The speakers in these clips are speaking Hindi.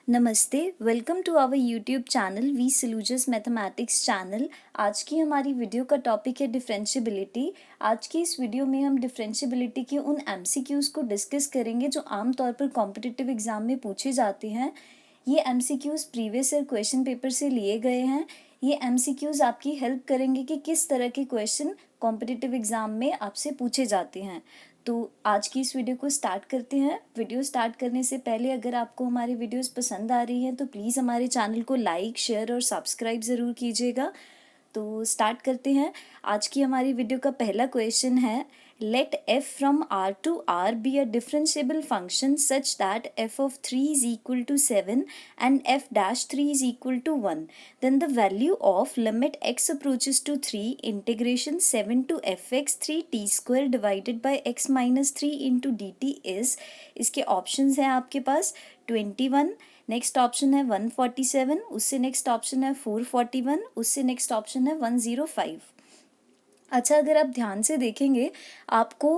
नमस्ते, welcome to our YouTube channel we Salujas mathematics channel. आज की हमारी वीडियो का टॉपिक है डिफरेंशियबिलिटी। आज की इस वीडियो में हम डिफरेंशियबिलिटी के उन एमसीक्यूज़ को डिस्कस करेंगे जो आमतौर पर कॉम्पिटिटिव एग्जाम में पूछे जाते हैं। ये MCQs previous year question paper से लिए गए हैं। ये एमसीक्यूज़ आपकी हेल्प करेंगे कि किस तरह के क्वेश्चन कॉम्पिटिटिव एग्जाम में आपसे पूछे जाते हैं। तो आज की इस वीडियो को स्टार्ट करते हैं। वीडियो स्टार्ट करने से पहले अगर आपको हमारी वीडियोस पसंद आ रही हैं तो प्लीज़ हमारे चैनल को लाइक, शेयर और सब्सक्राइब ज़रूर कीजिएगा। तो स्टार्ट करते हैं। आज की हमारी वीडियो का पहला क्वेश्चन है, late f from r to r be a differentiable function such that f of 3 is equal to 7 and f dash 3 is equal to 1. Then the value of limit x approaches to 3 integration 7 to fx 3 t square divided by x minus 3 into dt is। इसके ऑप्शंस हैं आपके पास 21, नेक्स्ट ऑप्शन है 147, उससे नेक्स्ट ऑप्शन है 441, उससे नेक्स्ट ऑप्शन है 105। अच्छा, अगर आप ध्यान से देखेंगे आपको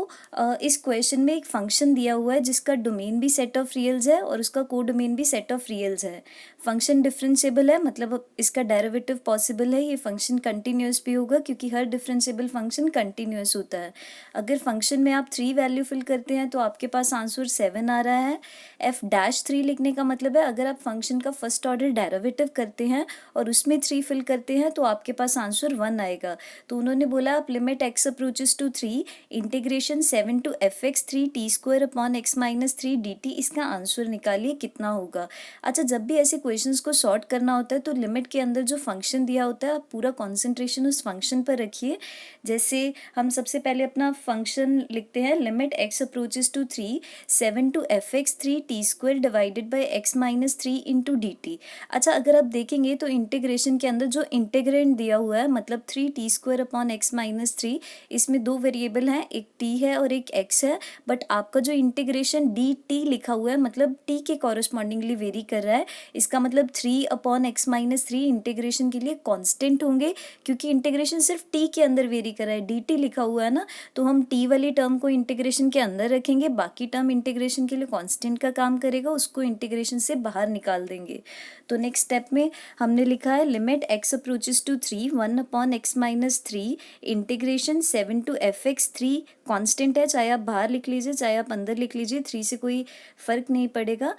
इस क्वेश्चन में एक फंक्शन दिया हुआ है जिसका डोमेन भी सेट ऑफ रियल्स है और उसका कोडोमेन भी सेट ऑफ रियल्स है। फंक्शन डिफरेंशिएबल है, मतलब इसका डेरिवेटिव पॉसिबल है। ये फंक्शन कंटिन्यूस भी होगा क्योंकि हर डिफरेंशिएबल फंक्शन कंटिन्यूस होता है। अगर फंक्शन में आप 3 वैल्यू फिल करते हैं तो आपके पास आंसर 7 आ रहा है। एफ डैश 3 लिखने का मतलब है अगर आप फंक्शन का फर्स्ट ऑर्डर डेरिवेटिव करते हैं और उसमें 3 फिल करते हैं तो आपके पास आंसर 1 आएगा। तो उन्होंने बोला आप limit x approaches to 3 integration 7 to fx 3 t square upon x minus 3 dt, इसका आंसर निकालिए कितना होगा। अच्छा, जब भी ऐसे क्वेश्चंस को सॉर्ट करना होता है तो लिमिट के अंदर जो फंक्शन दिया होता है आप पूरा कॉन्सेंट्रेशन उस फंक्शन पर रखिए। जैसे हम सबसे पहले अपना फंक्शन लिखते हैं, limit x approaches to 3 7 to fx 3 t square divided by x minus 3 into dt। अच्छा, अगर आप देखेंगे तो इंटीग्रेशन के अंदर जो इंटीग्रेंड दिया हुआ है मतलब 3t square upon x minus 3, इसमें दो वेरिएबल हैं, एक t है और एक x है। बट आपका जो इंटीग्रेशन dt लिखा हुआ है मतलब t के कॉरस्पॉन्डिंगली वेरी कर रहा है। इसका मतलब 3 अपॉन एक्स माइनस 3 इंटीग्रेशन के लिए कांस्टेंट होंगे क्योंकि इंटीग्रेशन सिर्फ t के अंदर वेरी कर रहा है। dt लिखा हुआ है ना, तो हम t वाली टर्म को इंटीग्रेशन के अंदर रखेंगे, बाकी टर्म इंटीग्रेशन के लिए कांस्टेंट का काम करेगा, उसको इंटीग्रेशन से बाहर निकाल देंगे। तो नेक्स्ट स्टेप में हमने लिखा है limit x approaches to 3 1 upon X minus 3 integration 7 to fx 3 constant है, चाहे आप बाहर लिख लीजिए चाहे आप अंदर लिख लीजिए, 3 से कोई फर्क नहीं पड़ेगा।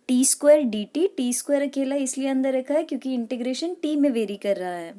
T square dt, T square अकेला इसलिए अंदर रखा है क्योंकि इंटीग्रेशन t में वेरी कर रहा है।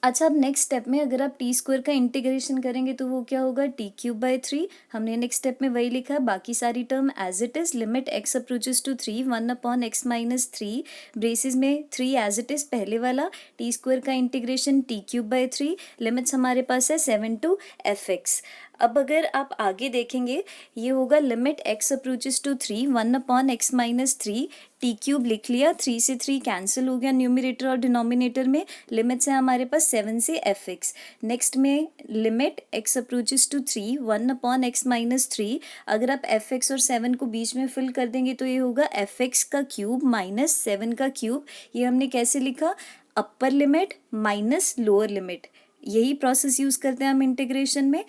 अच्छा, अब नेक्स्ट स्टेप में अगर आप टी स्क्वायर का इंटीग्रेशन करेंगे तो वो क्या होगा, टी क्यूब बाई 3। हमने नेक्स्ट स्टेप में वही लिखा है, बाकी सारी term as it is. Limit x approaches to 3 1 upon X minus 3 braces में 3 एज इट इज पहले वाला, टी स्क्वायर का integration T cube by 3, limits हमारे पास है 7 टू fx। अब अगर आप आगे देखेंगे ये होगा limit x approaches to 3 1 upon X minus 3, T cube लिख लिया, 3 से 3 कैंसिल हो गया न्यूमरेटर और डिनोमिनेटर में, लिमिट्स है हमारे पास 7 से fx। नेक्स्ट में limit x approaches to 3 1 upon X minus 3, अगर आप fx और 7 को बीच में फिल कर देंगे तो ये होगा fx का क्यूब माइनस 7 का क्यूब। ये हमने कैसे लिखा, upper limit minus lower limit, यही प्रोसेस यूज करते हैं हम इंटीग्रेशन में।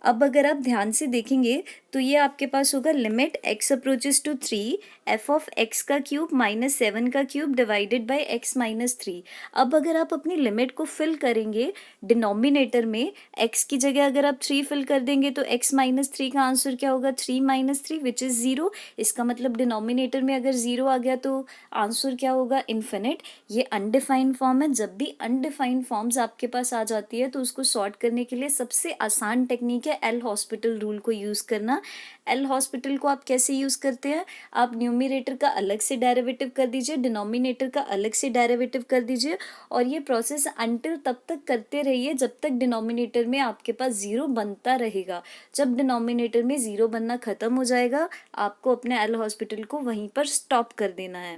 अब अगर आप ध्यान से देखेंगे तो ये आपके पास होगा limit x approaches to 3 f of x का क्यूब माइनस 7 का cube divided by x minus 3। अब अगर आप अपनी लिमिट को फिल करेंगे डिनोमिनेटर में, x की जगह अगर आप 3 फिल कर देंगे तो x माइनस 3 का आंसर क्या होगा, 3 माइनस 3 विच इज़ 0। इसका मतलब डिनोमिनेटर में अगर 0 आ गया तो आंसर क्या होगा, इन्फिनिट। ये अनडिफाइंड फॉर्म है। जब भी अनडिफाइंड फॉर्म्स आपके पास आ जाती है तो उसको सॉर्ट करने के लिए सबसे आसान टेक्निक है एल हॉस्पिटल रूल को यूज़ करना। एल हॉस्पिटल को आप कैसे यूज़ करते हैं, आप न्यूमरेटर का अलग से डेरिवेटिव कर दीजिए, डिनोमिनेटर का अलग से डेरिवेटिव कर दीजिए और ये प्रोसेस अंटिल तब तक करते रहिए जब तक डिनोमिनेटर में आपके पास 0 बनता रहेगा। जब डिनोमिनेटर में 0 बनना ख़त्म हो जाएगा आपको अपने एल हॉस्पिटल को वहीं पर स्टॉप कर देना है।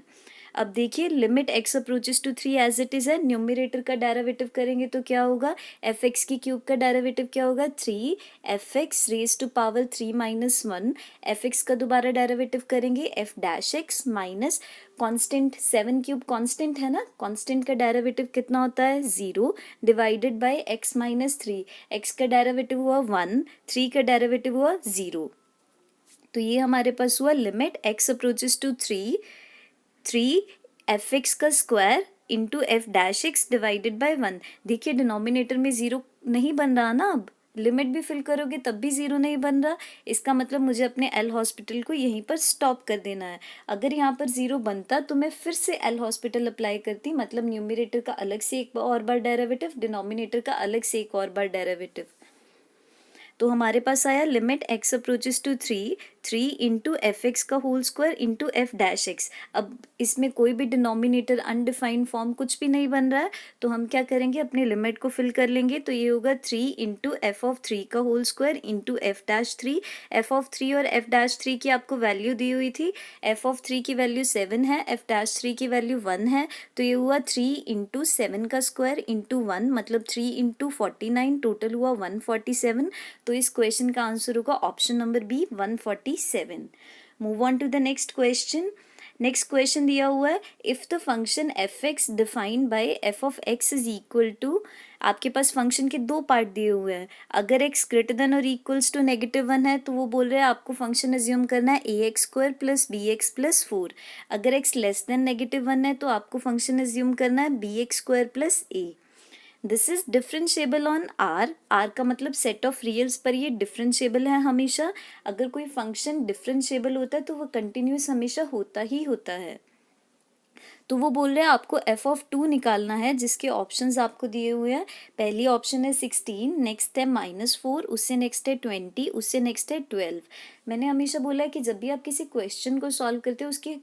अब देखिए limit x approaches to 3 as it is है, न्यूमरेटर का डेरिवेटिव करेंगे तो क्या होगा, fx की क्यूब का डेरिवेटिव क्या होगा, 3 fx raise to power 3 minus 1, fx का दोबारा डेरिवेटिव करेंगे f dash x minus constant 7 cube constant है ना, कांस्टेंट का डेरिवेटिव कितना होता है 0 divided by x minus 3, x का डेरिवेटिव हुआ 1, 3 का डेरिवेटिव हुआ 0। तो ये हमारे पास हुआ limit x approaches to 3 3 f(x) का square into F dash x divided by 1। देखिए डिनोमिनेटर में ज़ीरो नहीं बन रहा ना, अब लिमिट भी फिल करोगे तब भी ज़ीरो नहीं बन रहा। इसका मतलब मुझे अपने एल हॉस्पिटल को यहीं पर स्टॉप कर देना है। अगर यहाँ पर ज़ीरो बनता तो मैं फिर से एल हॉस्पिटल अप्लाई करती, मतलब न्यूमरेटर का अलग से एक और बार डेरिवेटिव, डिनोमिनेटर का अलग से एक और बार डेरिवेटिव। तो हमारे पास आया limit x approaches to 3 into F X का whole square into F dash X. अब इसमें कोई भी डिनोमिनेटर अनडिफाइंड फॉर्म कुछ भी नहीं बन रहा है, तो हम क्या करेंगे, अपने लिमिट को फिल कर लेंगे। तो ये होगा 3 इंटू एफ ऑफ 3 का whole square into F dash 3। F of 3 और एफ डैश 3 की आपको वैल्यू दी हुई थी। एफ ऑफ 3 की वैल्यू 7 है, एफ डैश 3 की वैल्यू 1 है। तो ये हुआ 3 इंटू 7 का स्क्वायर इंटू 1, मतलब 3 इंटू 49, टोटल हुआ 147। तो इस क्वेश्चन का आंसर होगा option number B 147। Move on to the next question. Next question दिया हुआ है, if the function F X defined by F of X is equal to, आपके पास फंक्शन के दो पार्ट दिए हुए हैं। अगर एक्स ग्रेटर देन और इक्वल्स टू -1 है तो वो बोल रहे हैं आपको फंक्शन एज्यूम करना है A X square plus B X plus 4। अगर एक्स लेस देन -1 है तो आपको फंक्शन एज्यूम करना है B X square plus A. This is differentiable on R. R का मतलब सेट ऑफ रियल्स पर ये डिफरेंशिएबल है हमेशा। अगर कोई फंक्शन डिफरेंशिएबल होता है तो वो कंटिन्यूस हमेशा होता ही होता है। तो वो बोल रहे हैं आपको एफ ऑफ 2 निकालना है, जिसके ऑप्शंस आपको दिए हुए हैं। पहली ऑप्शन है 16, नेक्स्ट है -4, उससे नेक्स्ट है 20, उससे नेक्स्ट है 12। मैंने हमेशा बोला है कि जब भी आप किसी क्वेश्चन को सॉल्व करते हो उसके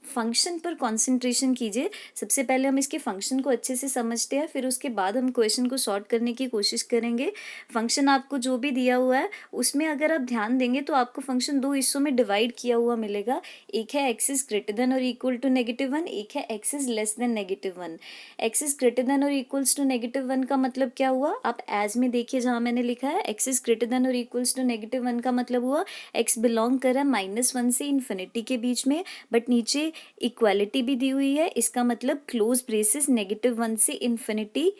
फंक्शन पर कंसंट्रेशन कीजिए। सबसे पहले हम इसके फंक्शन को अच्छे से समझते हैं, फिर उसके बाद हम क्वेश्चन को सॉल्व करने की कोशिश करेंगे। फंक्शन आपको जो भी दिया हुआ है उसमें अगर आप ध्यान देंगे तो आपको फंक्शन दो हिस्सों में डिवाइड किया हुआ मिलेगा। एक है एक्स इज ग्रेटर देन और इक्वल टू -1, एक है x is less than -1। X is greater than और इक्वल्स टू -1 का मतलब क्या हुआ, आप एज में देखिए जहाँ मैंने लिखा है एक्स इज ग्रेटर देन और इक्वल्स टू -1 का मतलब हुआ एक्स बिलोंग कर रहा है -1 से इन्फिनिटी के बीच में, बट नीचे इक्वालिटी भी दी हुई है। इसका मतलब क्लोज ब्रेसेस -1 से इन्फिनिटी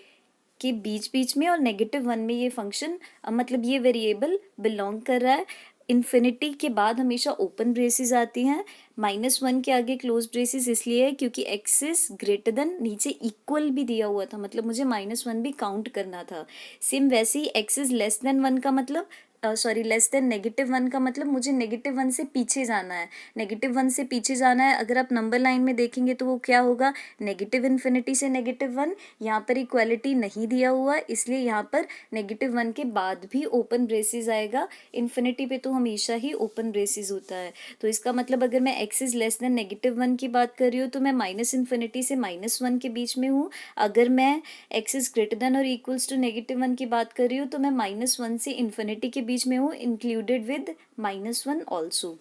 के बीच में, और -1 में ये फंक्शन मतलब ये वेरिएबल बिलोंग कर रहा है। इन्फिनिटी के बाद हमेशा ओपन ब्रेसेस आती हैं, -1 के आगे क्लोज ब्रेसेस इसलिए है क्योंकि एक्स इज ग्रेटर देन, नीचे इक्वल भी दिया हुआ था, मतलब मुझे -1 भी काउंट करना था। सेम वैसे ही एक्स इज लेस देन 1 का मतलब लेस देन -1 का मतलब मुझे -1 से पीछे जाना है। -1 से पीछे जाना है, अगर आप नंबर लाइन में देखेंगे तो वो क्या होगा, -इन्फिनिटी से -1। यहाँ पर इक्वालिटी नहीं दिया हुआ इसलिए यहाँ पर -1 के बाद भी ओपन ब्रेसेस आएगा। इन्फिनिटी पे तो हमेशा ही ओपन ब्रेसेस होता है। तो इसका मतलब अगर मैं एक्स इज लेस देन -1 की बात कर रही हूँ तो मैं -इन्फिनिटी से -1 के बीच में हूँ। अगर मैं एक्स इज ग्रेटर देन और इक्वल्स टू -1 की बात कर रही हूँ तो मैं -1 से इन्फिनिटी के बीच में हूँ, इंक्लूडेड विद -1 ऑल्सो।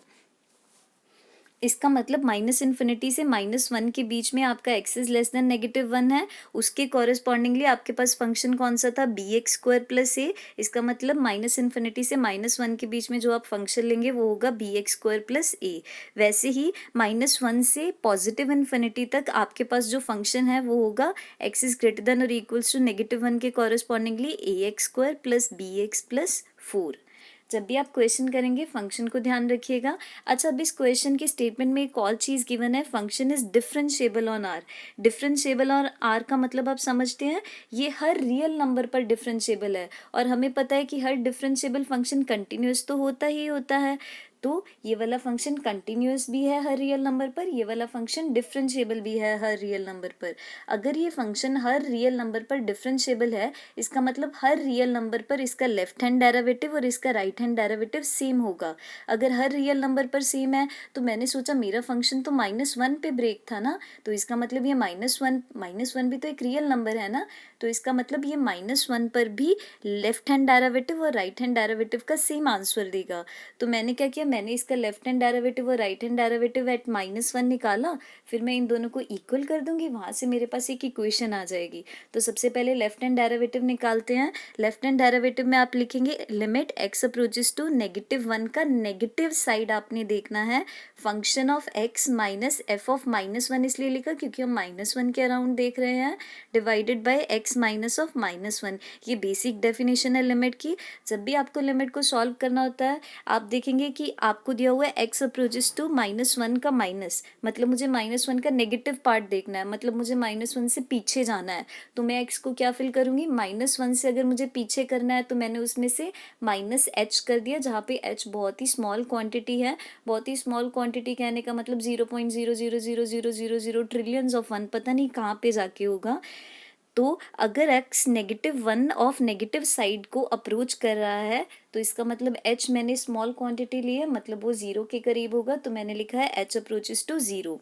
इसका मतलब -इन्फिनिटी से -1 के बीच में आपका एक्स इज लेस देन -1 है, उसके कॉरेस्पॉन्डिंगली आपके पास फंक्शन कौन सा था, बी एक्स स्क्वायर प्लस ए। इसका मतलब -इन्फिनिटी से -1 के बीच में जो आप फंक्शन लेंगे वो होगा बी एक्स स्क्वायर प्लस ए। वैसे ही -1 से पॉजिटिव इन्फिनिटी तक आपके पास जो फंक्शन है वो होगा एक्स इज ग्रेटर देन और इक्वल्स टू -1 के correspondingly A X square plus B X plus 4। जब भी आप क्वेश्चन करेंगे फंक्शन को ध्यान रखिएगा। अच्छा, अब इस क्वेश्चन के स्टेटमेंट में एक और चीज़ गिवन है, function is differentiable on R. Differentiable on R का मतलब आप समझते हैं, ये हर रियल नंबर पर डिफरेंशिएबल है, और हमें पता है कि हर डिफरेंशिएबल फंक्शन कंटिन्यूस तो होता ही होता है। तो ये वाला फंक्शन कंटिन्यूस भी है हर रियल नंबर पर, ये वाला फंक्शन डिफरेंशिएबल भी है हर रियल नंबर पर। अगर ये फंक्शन हर रियल नंबर पर डिफरेंशिएबल है, इसका मतलब हर रियल नंबर पर इसका लेफ्ट हैंड डेरिवेटिव और इसका राइट हैंड डेरिवेटिव सेम होगा। अगर हर रियल नंबर पर सेम है तो मैंने सोचा मेरा फंक्शन तो -1 पे ब्रेक था ना, तो इसका मतलब ये -1 भी तो एक रियल नंबर है ना, तो इसका मतलब ये -1 पर भी लेफ्ट हैंड डेरिवेटिव और राइट हैंड डेरिवेटिव का सेम आंसर देगा। तो मैंने क्या किया, मैंने इसका लेफ्ट हैंड डेरिवेटिव और राइट हैंड डेरिवेटिव एट -1 निकाला, फिर मैं इन दोनों को इक्वल कर दूंगी, वहाँ से मेरे पास एक इक्वेशन आ जाएगी। तो सबसे पहले लेफ्ट हैंड डेरिवेटिव निकालते हैं। लेफ्ट हैंड डेरिवेटिव में आप लिखेंगे लिमिट x अप्रोचेस टू -1 का नेगेटिव साइड आपने देखना है, function of x minus F of -1 इसलिए लिखा क्योंकि हम -1 के अराउंड देख रहे हैं, divided by x minus of -1। ये बेसिक डेफिनेशन है लिमिट की। जब भी आपको लिमिट को सॉल्व करना होता है आप देखेंगे कि आपको दिया हुआ है x अप्रोचेस टू -1 का माइनस, मतलब मुझे -1 का नेगेटिव पार्ट देखना है, मतलब मुझे -1 से पीछे जाना है। तो मैं x को क्या फिल करूँगी, -1 से अगर मुझे पीछे करना है तो मैंने उसमें से -h कर दिया, जहाँ पे h बहुत ही स्मॉल क्वांटिटी है। बहुत ही स्मॉल क्वांटिटी कहने का मतलब 0.0000000 ट्रिलियंस ऑफ वन, पता नहीं कहाँ पे जाके होगा। तो अगर x -1 ऑफ नेगेटिव साइड को अप्रोच कर रहा है तो इसका मतलब h मैंने स्मॉल क्वांटिटी ली है, मतलब वो 0 के करीब होगा, तो मैंने लिखा है h अप्रोचेस टू 0।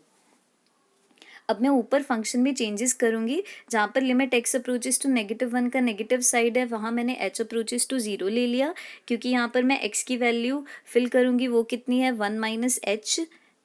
अब मैं ऊपर फंक्शन में चेंजेस करूंगी, जहाँ पर लिमिट x अप्रोचेस टू -1 का नेगेटिव साइड है वहाँ मैंने h अप्रोचेस टू 0 ले लिया, क्योंकि यहाँ पर मैं x की वैल्यू फिल करूंगी, वो कितनी है 1 माइनस एच,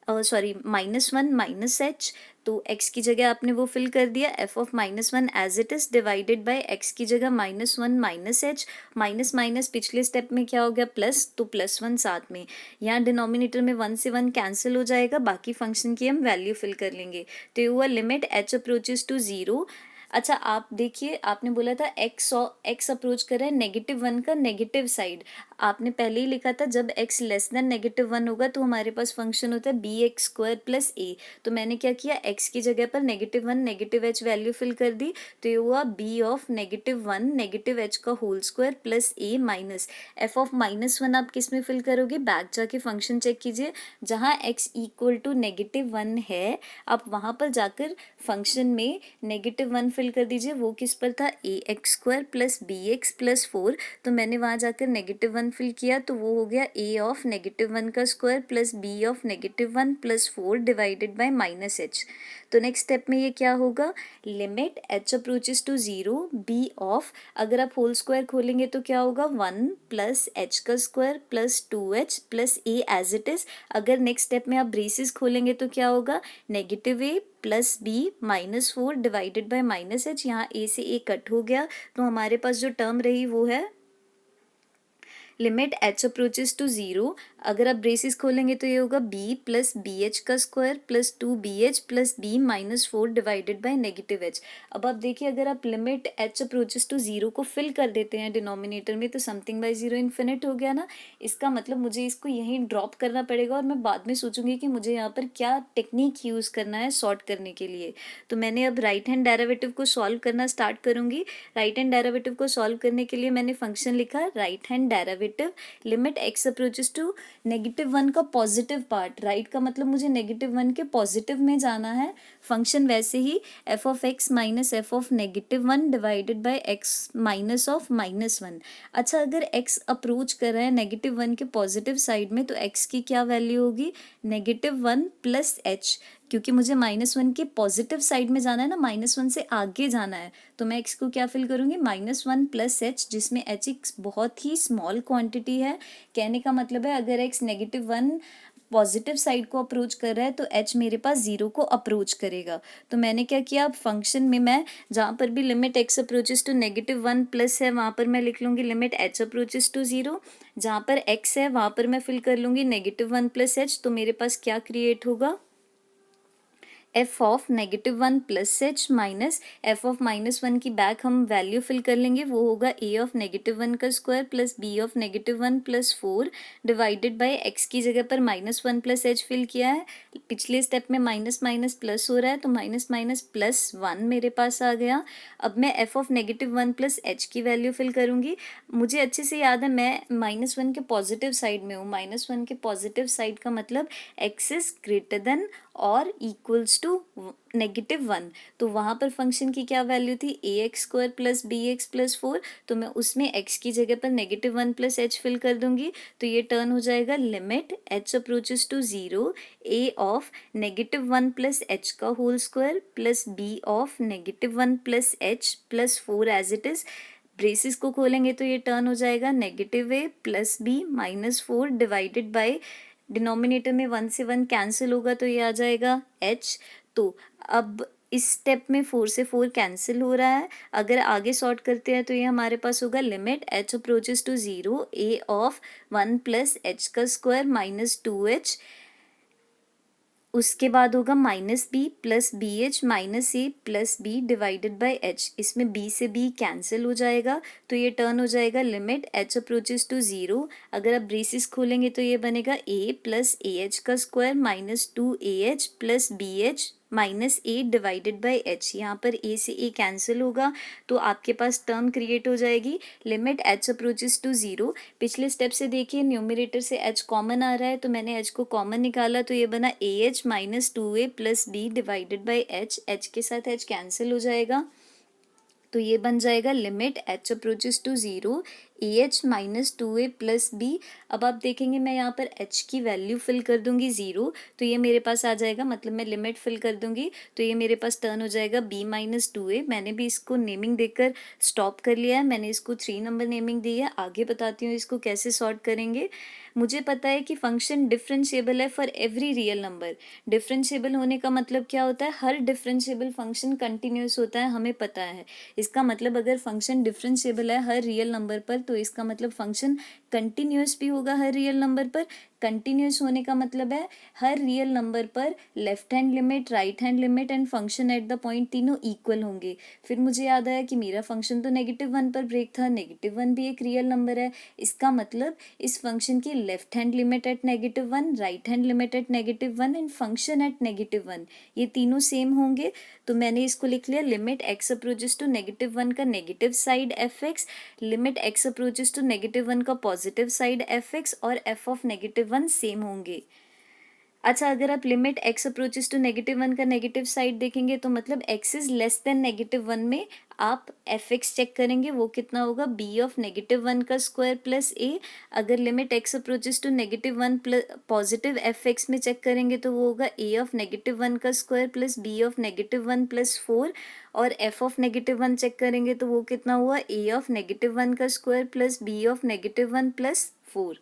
सॉरी -1 -h। तो x की जगह आपने वो फिल कर दिया, f of -1 as it is divided by x की जगह -1 -h, माइनस माइनस पिछले स्टेप में क्या हो गया प्लस, तो +1 साथ में। यहाँ डिनोमिनेटर में 1 से 1 कैंसिल हो जाएगा, बाकी फंक्शन की हम वैल्यू फिल कर लेंगे। तो ये हुआ लिमिट h अप्रोचेस टू 0। अच्छा आप देखिए, आपने बोला था x अप्रोच कर रहा है -1 का नेगेटिव साइड। आपने पहले ही लिखा था जब x लेस देन -1 होगा तो हमारे पास फंक्शन होता है bx² + a। तो मैंने क्या किया, x की जगह पर -1 -h वैल्यू फिल कर दी, तो ये हुआ b ऑफ -1 -h का whole square plus a minus f of -1 आप किस में फिल करोगे, बैक जाके फंक्शन चेक कीजिए, जहाँ x इक्वल टू -1 है आप वहाँ पर जाकर फंक्शन में -1 फिल कर दीजिए। वो किस पर था, ax² + bx + 4। तो मैंने वहाँ जाकर -1 फिल किया, तो वो हो गया a ऑफ -1 का square plus b of -1 + 4 divided by -h। तो नेक्स्ट स्टेप में ये क्या होगा, limit h approaches to 0 b of, अगर आप होल स्क्वायर खोलेंगे तो क्या होगा 1 + h का square plus 2h plus a as it is. अगर नेक्स्ट स्टेप में आप ब्रेसेस खोलेंगे तो क्या होगा, -a plus b -4 divided by -h। यहाँ a से a कट हो गया, तो हमारे पास जो टर्म रही वो है लिमिट h अप्रोचेस टू 0। अगर आप ब्रेसेस खोलेंगे तो ये होगा b + bh का square plus 2bh plus b -4 divided by -h। अब आप देखिए, अगर आप लिमिट h अप्रोचेस टू 0 को फिल कर देते हैं डिनोमिनेटर में तो समथिंग बाय 0 इन्फिनिट हो गया ना। इसका मतलब मुझे इसको यहीं ड्रॉप करना पड़ेगा और मैं बाद में सोचूंगी कि मुझे यहाँ पर क्या टेक्निक यूज़ करना है सॉर्ट करने के लिए। तो मैंने अब राइट हैंड डेरिवेटिव को सॉल्व करना स्टार्ट करूंगी। राइट हैंड डेरिवेटिव को सॉल्व करने के लिए मैंने फंक्शन लिखा right hand derivative limit x approaches to -1 का पॉजिटिव पार्ट। राइट का मतलब मुझे -1 के पॉजिटिव में जाना है। फंक्शन वैसे ही f of x minus f of -1 divided by x minus of -1। अच्छा अगर x अप्रोच कर रहा है -1 के पॉजिटिव साइड में तो x की क्या वैल्यू होगी, -1 प्लस h, क्योंकि मुझे -1 के पॉजिटिव साइड में जाना है ना, -1 से आगे जाना है। तो मैं x को क्या फिल करूँगी, -1 प्लस h, जिसमें h एक बहुत ही स्मॉल क्वांटिटी है। कहने का मतलब है अगर x -1 पॉजिटिव साइड को अप्रोच कर रहा है तो h मेरे पास 0 को अप्रोच करेगा। तो मैंने क्या किया, अब फंक्शन में मैं जहाँ पर भी limit x approaches to -1 plus है वहाँ पर मैं लिख लूँगी लिमिट h अप्रोचेस टू 0। जहाँ पर x है वहाँ पर मैं फिल कर लूँगी -1 प्लस h। तो मेरे पास क्या क्रिएट होगा, f of -1 plus h minus f of -1 की बैक हम वैल्यू फिल कर लेंगे, वो होगा a ऑफ -1 का square plus b of -1 plus 4 divided by x की जगह पर -1 प्लस h फिल किया है। पिछले स्टेप में माइनस माइनस प्लस हो रहा है तो माइनस माइनस प्लस 1 मेरे पास आ गया। अब मैं f ऑफ -1 प्लस h की वैल्यू फिल करूँगी। मुझे अच्छे से याद है मैं -1 के पॉजिटिव साइड में हूँ। -1 के पॉजिटिव साइड का मतलब x इज ग्रेटर देन और इक्वल्स टू -1। तो वहाँ पर फंक्शन की क्या वैल्यू थी, ax² प्लस bx प्लस 4। तो मैं उसमें x की जगह पर -1 प्लस h फिल कर दूंगी, तो ये टर्न हो जाएगा limit h approaches to 0 a of -1 plus h का whole square plus b of -1 plus h plus 4 as it is. Braces को खोलेंगे तो ये टर्न हो जाएगा -a plus b -4 divided by denominator में 1 से 1 कैंसिल होगा तो ये आ जाएगा h। तो अब इस स्टेप में 4 से 4 कैंसिल हो रहा है। अगर आगे सॉर्ट करते हैं तो ये हमारे पास होगा limit h approaches to 0 a of 1 plus h का स्क्वायर माइनस 2h उसके बाद होगा minus B plus B H minus A plus B divided by H. इसमें बी से बी कैंसिल हो जाएगा तो ये टर्न हो जाएगा limit H approaches to zero. अगर आप ब्रेसिस खोलेंगे तो ये बनेगा ए प्लस ए एच का square minus two A H plus B H minus A divided by H. यहाँ पर ए से ए कैंसिल होगा तो आपके पास टर्म क्रिएट हो जाएगी limit H approaches to zero. पिछले स्टेप से देखिए न्यूमरेटर से एच कॉमन आ रहा है तो मैंने एच को कॉमन निकाला तो ये बना A H minus two A plus B divided by H. H के साथ एच कैंसिल हो जाएगा तो ये बन जाएगा limit H approaches to zero A H minus two A plus B. अब आप देखेंगे मैं यहाँ पर एच की वैल्यू फिल कर दूंगी ज़ीरो तो ये मेरे पास आ जाएगा, मतलब मैं लिमिट फिल कर दूंगी तो ये मेरे पास टर्न हो जाएगा बी माइनस टू ए। मैंने भी इसको नेमिंग देकर स्टॉप कर लिया है, मैंने इसको 3 नंबर नेमिंग दी है। आगे बताती हूँ इसको कैसे सॉर्ट करेंगे। मुझे पता है कि फंक्शन डिफरेंशिएबल है for every real number. Differentiable होने का मतलब क्या होता है, हर डिफरेंशिएबल फंक्शन कंटिन्यूस होता है, हमें पता है। इसका मतलब अगर फंक्शन डिफरेंशिएबल है हर रियल नंबर पर तो इसका मतलब फंक्शन कंटिन्यूस भी होगा हर रियल नंबर पर। कंटिन्यूस होने का मतलब है हर रियल नंबर पर left hand limit, right hand limit and function at the point तीनों इक्वल होंगे। फिर मुझे याद आया कि मेरा फंक्शन तो -1 पर ब्रेक था, -1 भी एक रियल नंबर है। इसका मतलब इस फंक्शन की left hand limit at -1, right hand limit at -1 and function at -1 ये तीनों सेम होंगे। तो मैंने इसको लिख लिया लिमिट एक्स अप्रोचेस टू -1 का negative side F X, limit X approaches to -1 का पॉजिटिव साइड एफ एक्स और एफ ऑफ -1 सेम होंगे। अच्छा, अगर आप लिमिट एक्स अप्रोचेस टू -1 का नेगेटिव साइड देखेंगे तो मतलब एक्स इज लेस देन -1 में आप एफ एक्स चेक करेंगे वो कितना होगा, बी ऑफ -1 का स्क्वायर प्लस ए। अगर limit X approaches to -1 plus positive F X में चेक करेंगे तो वो होगा ए ऑफ -1 का square plus B of -1 plus 4। और एफ ऑफ -1 चेक करेंगे तो वो कितना हुआ, ए ऑफ -1 का square plus B of -1 plus 4।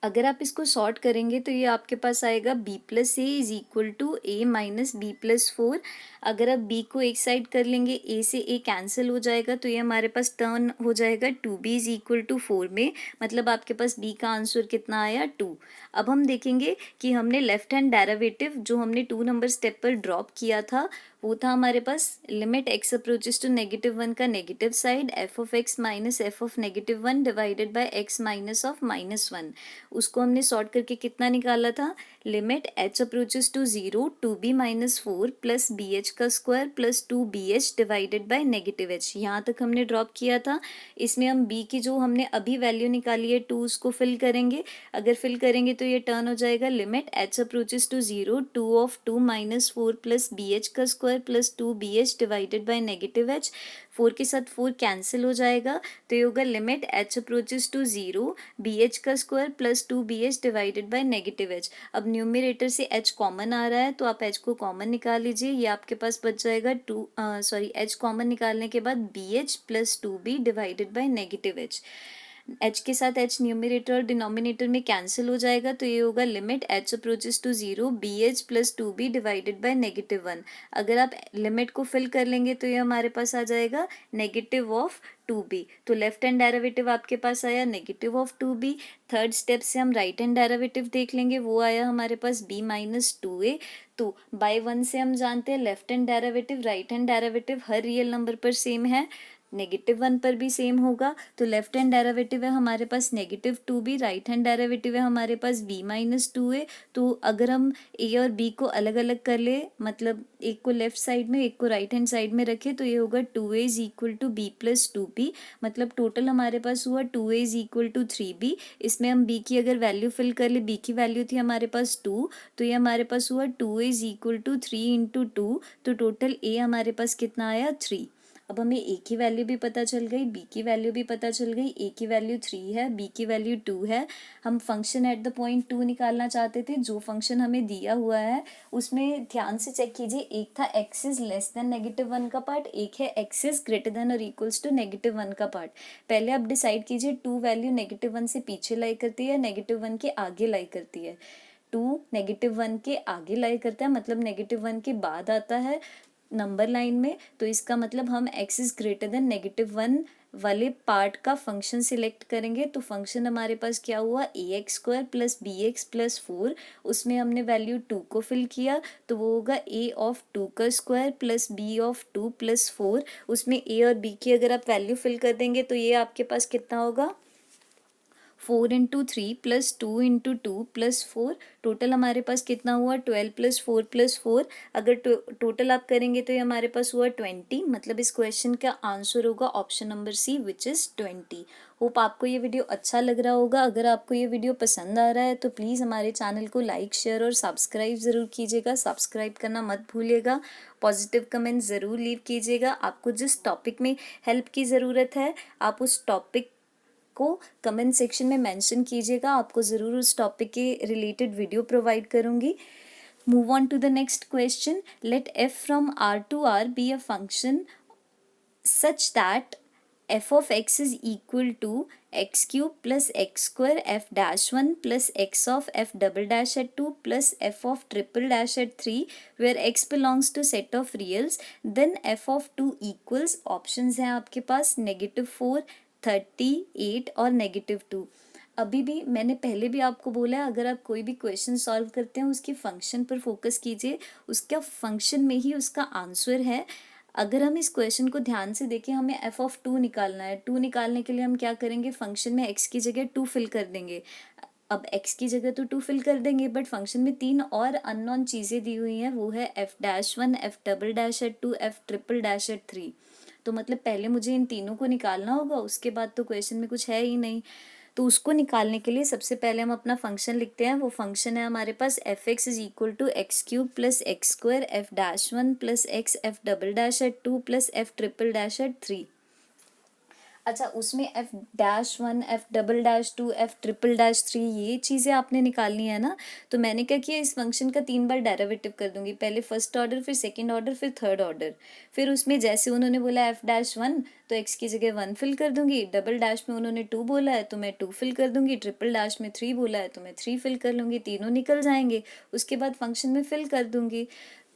अगर आप इसको सॉर्ट करेंगे तो ये आपके पास आएगा b plus A is equal to A minus B plus 4। अगर आप b को एक साइड कर लेंगे a से a कैंसिल हो जाएगा तो ये हमारे पास टर्न हो जाएगा 2b इज इक्वल टू 4 में, मतलब आपके पास b का आंसर कितना आया 2। अब हम देखेंगे कि हमने लेफ्ट हैंड डेरिवेटिव जो हमने 2 नंबर स्टेप पर ड्रॉप किया था वो था हमारे पास लिमिट एक्स अप्रोचेस टू -1 का negative side F of X minus F of -1 divided by X minus of -1। उसको हमने सॉर्ट करके कितना निकाला था, limit H approaches to zero 2b minus 4 plus B H का square plus 2bh divided by -h। यहाँ तक हमने ड्रॉप किया था। इसमें हम b की जो हमने अभी वैल्यू निकाली है 2 उसको फिल करेंगे। अगर फिल करेंगे तो ये टर्न हो जाएगा limit H approaches to zero 2 of 2 minus 4 plus B H का square plus 2bh divided by -h। 4 के साथ 4 कैंसिल हो जाएगा तो ये होगा limit H approaches to zero B H का square plus 2bh divided by -h। अब न्यूमरेटर से h कॉमन आ रहा है तो आप h को कॉमन निकाल लीजिए, ये आपके पास बच जाएगा h कॉमन निकालने के बाद bh plus 2b divided by -h। h के साथ h न्यूमरेटर और डिनोमिनेटर में कैंसिल हो जाएगा तो ये होगा limit h approaches to zero B H plus 2b divided by -1। अगर आप लिमिट को फिल कर लेंगे तो ये हमारे पास आ जाएगा नेगेटिव ऑफ 2b। तो लेफ्ट हैंड डेरिवेटिव आपके पास आया negative of 2b। Third step से हम राइट हैंड डेरिवेटिव देख लेंगे, वो आया हमारे पास b माइनस 2a। तो बाय 1 से हम जानते हैं left hand derivative right hand derivative हर रियल नंबर पर सेम है, -1 पर भी सेम होगा। तो लेफ्ट हैंड डेरिवेटिव है हमारे पास -2b, राइट हैंड डेरिवेटिव है हमारे पास b माइनस 2a। तो अगर हम a और b को अलग अलग कर ले, मतलब एक को लेफ्ट साइड में एक को राइट हैंड साइड में रखे तो ये होगा 2a is equal to b plus 2b, मतलब टोटल हमारे पास हुआ 2a is equal to 3b। इसमें हम b की अगर वैल्यू फिल कर ले, b की वैल्यू थी हमारे पास 2 तो ये हमारे पास हुआ 2a is equal to 3 into 2, तो टोटल a हमारे पास कितना आया 3। अब हमें a की वैल्यू भी पता चल गई, b की वैल्यू भी पता चल गई। a की वैल्यू 3 है, b की वैल्यू 2 है। हम फंक्शन एट द पॉइंट 2 निकालना चाहते थे, जो फंक्शन हमें दिया हुआ है उसमें ध्यान से चेक कीजिए, एक था x इज लेस देन -1 का पार्ट, एक है x इज ग्रेटर देन और इक्वल्स टू -1 का पार्ट। पहले आप डिसाइड कीजिए 2 वैल्यू -1 से पीछे लाई करती है, -1 के आगे लाई करती है। 2 -1 के आगे लाई करता है, मतलब -1 के बाद आता है नंबर लाइन में, तो इसका मतलब हम x इज ग्रेटर देन -1 वाले पार्ट का फंक्शन सिलेक्ट करेंगे तो फंक्शन हमारे पास क्या हुआ, ax² प्लस bx प्लस 4, उसमें हमने वैल्यू 2 को फिल किया तो वो होगा a ऑफ 2 का square plus b of 2 plus 4, उसमें a और b की अगर आप वैल्यू फिल कर देंगे तो ये आपके पास कितना होगा, 4 × 3 प्लस 2 × 2 प्लस 4, टोटल हमारे पास कितना हुआ, 12 प्लस 4 प्लस 4, अगर टोटल आप करेंगे तो ये हमारे पास हुआ 20, मतलब इस क्वेश्चन का आंसर होगा option number C which is 20। Hope आपको ये वीडियो अच्छा लग रहा होगा। अगर आपको ये वीडियो पसंद आ रहा है तो प्लीज़ हमारे चैनल को लाइक शेयर और सब्सक्राइब ज़रूर कीजिएगा, सब्सक्राइब करना मत भूलिएगा, पॉजिटिव कमेंट ज़रूर लीव कीजिएगा। आपको जिस टॉपिक में हेल्प की ज़रूरत है आप उस टॉपिक को कमेंट सेक्शन में मेंशन कीजिएगा, आपको ज़रूर उस टॉपिक के रिलेटेड वीडियो प्रोवाइड करूँगी। Move on to the next question. Let f from r to r be a function such that f of x is equal to x cube plus x square f dash 1 plus x of f double dash at 2 plus f of triple dash at 3 where x belongs to set of reals, then f of 2 equals, options हैं आपके पास -4, 38 और -2। अभी भी मैंने पहले भी आपको बोला है, अगर आप कोई भी क्वेश्चन सॉल्व करते हैं उसके फंक्शन पर फोकस कीजिए, उसका फंक्शन में ही उसका आंसर है। अगर हम इस क्वेश्चन को ध्यान से देखें, हमें f ऑफ 2 निकालना है। 2 निकालने के लिए हम क्या करेंगे, फंक्शन में x की जगह 2 फिल कर देंगे। अब x की जगह तो 2 फिल कर देंगे, बट फंक्शन में 3 और अननोन चीज़ें दी हुई हैं, वो है f-1, f double dash at 2, f triple dash at 3। तो मतलब पहले मुझे इन तीनों को निकालना होगा, उसके बाद तो क्वेश्चन में कुछ है ही नहीं। तो उसको निकालने के लिए सबसे पहले हम अपना फंक्शन लिखते हैं। वो फंक्शन है हमारे पास f(x) is equal to X cube plus X square f-1 plus X f double dash at 2 plus f triple dash at 3। अच्छा, उसमें f-1, f double dash 2, f triple dash 3 ये चीज़ें आपने निकालनी है ना। तो मैंने क्या किया, इस फंक्शन का 3 बार डेरिवेटिव कर दूंगी, पहले फर्स्ट ऑर्डर, फिर सेकंड ऑर्डर, फिर थर्ड ऑर्डर। फिर उसमें जैसे उन्होंने बोला f-1 तो x की जगह 1 फिल कर दूंगी, डबल डैश में उन्होंने 2 बोला है तो मैं 2 फिल कर दूंगी, ट्रिपल डैश में 3 बोला है तो मैं 3 फिल कर लूँगी, तीनों निकल जाएंगे। उसके बाद फंक्शन में फिल कर दूंगी।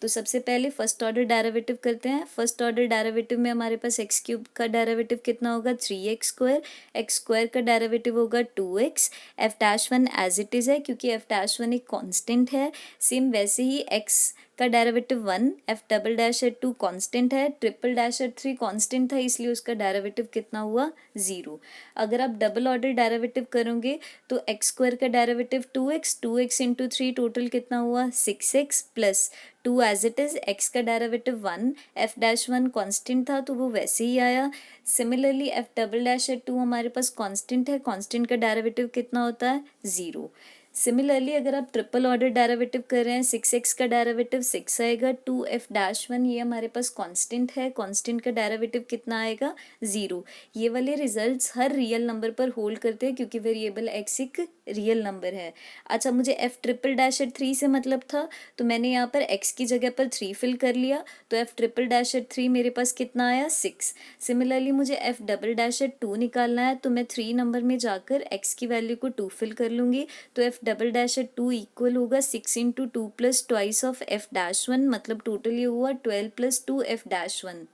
तो सबसे पहले फर्स्ट ऑर्डर डेरिवेटिव करते हैं। फर्स्ट ऑर्डर डेरिवेटिव में हमारे पास एक्स क्यूब का डेरिवेटिव कितना होगा, 3x², एक्स स्क्वायर का डेरिवेटिव होगा 2x, f-1 as it is है क्योंकि f-1 एक कांस्टेंट है। सेम वैसे ही x का derivative 1, f double dash at 2 constant है, ट्रिपल डैश एट 3 कांस्टेंट था, इसलिए उसका डेरिवेटिव कितना हुआ, 0। अगर आप डबल ऑर्डर डेरिवेटिव करोगे तो एक्स स्क्वायर का derivative 2x, 2x into 3 total कितना हुआ, 6x plus 2 as it is, X का डेरिवेटिव 1, f-1 कांस्टेंट था तो वो वैसे ही आया। Similarly f double dash at 2 हमारे पास कांस्टेंट है, कांस्टेंट का डेरिवेटिव कितना होता है, 0। सिमिलरली अगर आप ट्रिपल ऑर्डर डेरिवेटिव कर रहे हैं, 6x का डेरिवेटिव 6 आएगा, 2f-1 ये हमारे पास कांस्टेंट है, कांस्टेंट का डेरिवेटिव कितना आएगा, 0। ये वाले रिजल्ट्स हर रियल नंबर पर होल्ड करते हैं क्योंकि वेरिएबल x एक रियल नंबर है। अच्छा, मुझे f ट्रिपल डैश एट 3 से मतलब था तो मैंने यहाँ पर x की जगह पर 3 फिल कर लिया, तो f ट्रिपल डैश एट 3 मेरे पास कितना आया, 6। सिमिलरली मुझे f डबल डैश एट 2 निकालना है तो मैं 3 नंबर में जाकर x की वैल्यू को 2 फिल कर लूँगी, तो f double dash at 2 equal होगा 6 into 2 plus twice of f-1, मतलब टोटल ये हुआ 12 प्लस 2 f-1।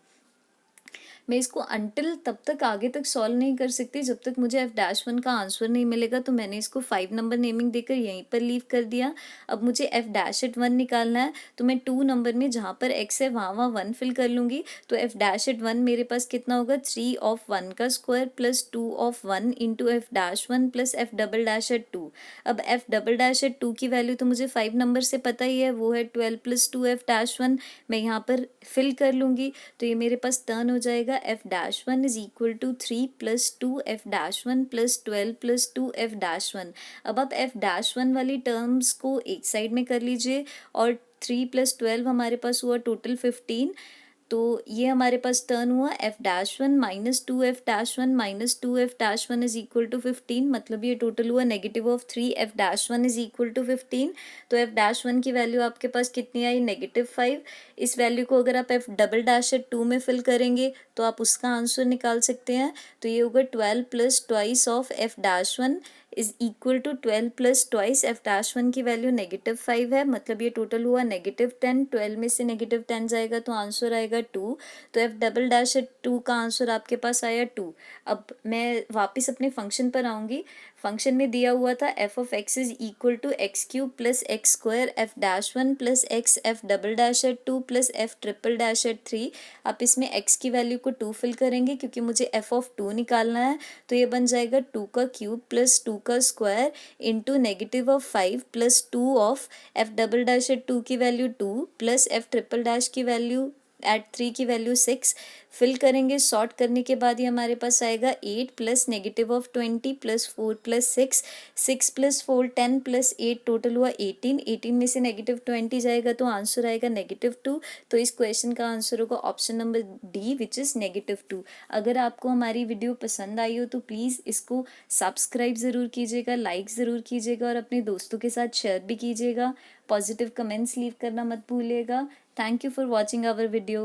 मैं इसको अंटिल तब तक आगे तक सॉल्व नहीं कर सकती जब तक मुझे f-1 का आंसर नहीं मिलेगा, तो मैंने इसको 5 नंबर नेमिंग देकर यहीं पर लीव कर दिया। अब मुझे f-1 निकालना है तो मैं 2 नंबर में जहाँ पर x है वहाँ 1 फिल कर लूँगी, तो f-1 मेरे पास कितना होगा, 3 ऑफ 1 का square plus 2 of 1 into f-1 plus f double dash at 2। अब f डबल डैश एट 2 की वैल्यू तो मुझे 5 नंबर से पता ही है, वो है 12 प्लस 2 f-1, मैं यहाँ पर फिल कर लूँगी, तो ये मेरे पास टर्न हो जाएगा f-1 is equal to 3 plus 2 f-1 plus 12 plus 2 f-1। अब आप f-1 वाली टर्म्स को एक साइड में कर लीजिए और 3 प्लस 12 हमारे पास हुआ टोटल 15, तो ये हमारे पास टर्न हुआ f-1 minus 2 f-1 minus 2 f-1 is equal to 15, मतलब ये टोटल हुआ -3 f-1 इज इक्वल टू 15। तो f-1 की वैल्यू आपके पास कितनी आई, -5। इस वैल्यू को अगर आप f डबल डैश एट 2 में फिल करेंगे तो आप उसका आंसर निकाल सकते हैं, तो ये होगा 12 plus twice of f-1 is equal to 12 plus twice F dash one की वैल्यू -5 है, मतलब ये टोटल हुआ -10। 12 में से -10 जाएगा तो आंसर आएगा 2। तो एफ डबल डैश एट 2 का आंसर आपके पास आया 2। अब मैं वापस अपने फंक्शन पर आऊँगी। फंक्शन में दिया हुआ था F of X is equal to X cube plus X square F dash one plus X F double dash at 2 plus F triple dash at 3। आप इसमें एक्स की वैल्यू को 2 फिल करेंगे क्योंकि मुझे एफ ऑफ 2 निकालना है। तो ये बन जाएगा 2 का क्यूब प्लस 2 का square into -5 plus 2 of F double dash at 2 की value 2 plus F triple dash की वैल्यू एट 3 की वैल्यू 6 फिल करेंगे। सॉर्ट करने के बाद ये हमारे पास आएगा 8 plus -20 plus 4 plus 6, 6 plus 4 10 plus 8 total हुआ 18। 18 में से -20 जाएगा तो आंसर आएगा -2। तो इस क्वेश्चन का आंसर होगा option number D which is -2। अगर आपको हमारी वीडियो पसंद आई हो तो प्लीज़ इसको सब्सक्राइब ज़रूर कीजिएगा, लाइक ज़रूर कीजिएगा और अपने दोस्तों के साथ शेयर भी कीजिएगा। पॉजिटिव कमेंट्स लीव करना मत भूलिएगा। Thank you for watching our video.